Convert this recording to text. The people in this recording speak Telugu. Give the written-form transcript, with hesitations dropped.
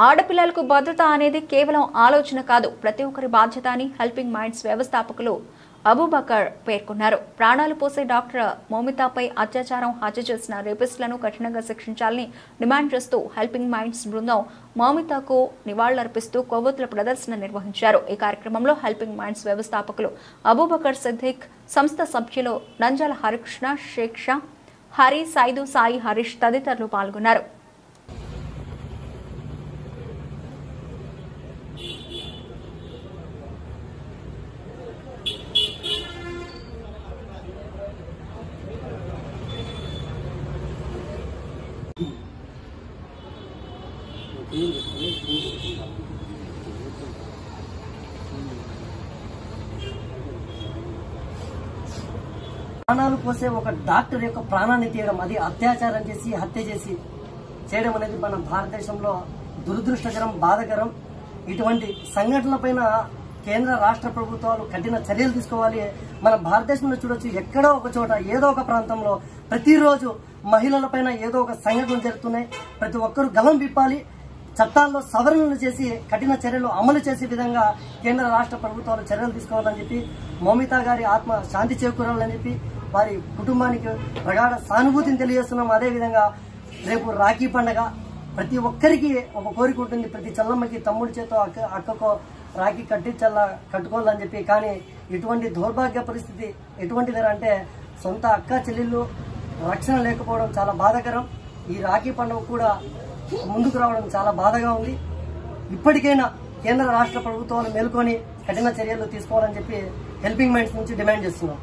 ఆడపిల్లలకు భద్రత అనేది కేవలం ఆలోచన కాదు, ప్రతి ఒక్కరి బాధ్యత అని హెల్పింగ్ మైండ్స్ వ్యవస్థాపకులు అబూబకర్ పేర్కొన్నారు. ప్రాణాలు పోసే డాక్టర్ మౌమితాపై అత్యాచారం హత్య చేసిన రేపిస్టులను కఠినంగా శిక్షించాలని డిమాండ్ చేస్తూ హెల్పింగ్ మైండ్స్ బృందం మౌమితాకు నివాళులర్పిస్తూ కొవ్వొత్తుల ప్రదర్శన నిర్వహించారు. ఈ కార్యక్రమంలో హెల్పింగ్ మైండ్స్ వ్యవస్థాపకులు అబూబకర్ సిద్దిక్, సంస్థ సభ్యులు నంజాల హరికృష్ణ, షేక్ షా, హరి, సైదు, సాయి, హరీష్ తదితరులు పాల్గొన్నారు. ప్రాణాలు పోసే ఒక డాక్టర్ యొక్క ప్రాణాన్ని తీయడం, అది అత్యాచారం చేసి హత్య చేసి చేయడం అనేది మన భారతదేశంలో దురదృష్టకరం, బాధకరం. ఇటువంటి సంఘటనలపైన కేంద్ర రాష్ట్ర ప్రభుత్వాలు కఠిన చర్యలు తీసుకోవాలి. మన భారతదేశంలో చూడొచ్చు, ఎక్కడో ఒక చోట ఏదో ఒక ప్రాంతంలో ప్రతిరోజు మహిళలపైన ఏదో ఒక సంఘటనలు జరుగుతున్నాయి. ప్రతి ఒక్కరూ గలం విప్పాలి. చట్టాల్లో సవరణలు చేసి కఠిన చర్యలు అమలు చేసే విధంగా కేంద్ర రాష్ట్ర ప్రభుత్వాలు చర్యలు తీసుకోవాలని చెప్పి, మౌమితా గారి ఆత్మ శాంతి చేకూరాలని చెప్పి వారి కుటుంబానికి ప్రగాఢ సానుభూతిని తెలియజేస్తున్నాం. అదేవిధంగా రేపు రాఖీ పండుగ, ప్రతి ఒక్కరికి ఒక కోరిక ఉంటుంది, ప్రతి చెల్లమ్మకి తమ్ముడి చేతో అక్కకో రాఖీ కట్టుకోవాలని చెప్పి. కానీ ఇటువంటి దౌర్భాగ్య పరిస్థితి ఎటువంటిదంటే, సొంత అక్క చెల్లెళ్ళు రక్షణ లేకపోవడం చాలా బాధాకరం. ఈ రాఖీ పండుగ కూడా ముందుకు రావడం చాలా బాధగా ఉంది. ఇప్పటికైనా కేంద్ర రాష్ట్ర ప్రభుత్వాలు మేల్కొని కఠిన చర్యలు తీసుకోవాలని చెప్పి హెల్పింగ్ మైండ్స్ నుంచి డిమాండ్ చేస్తున్నాం.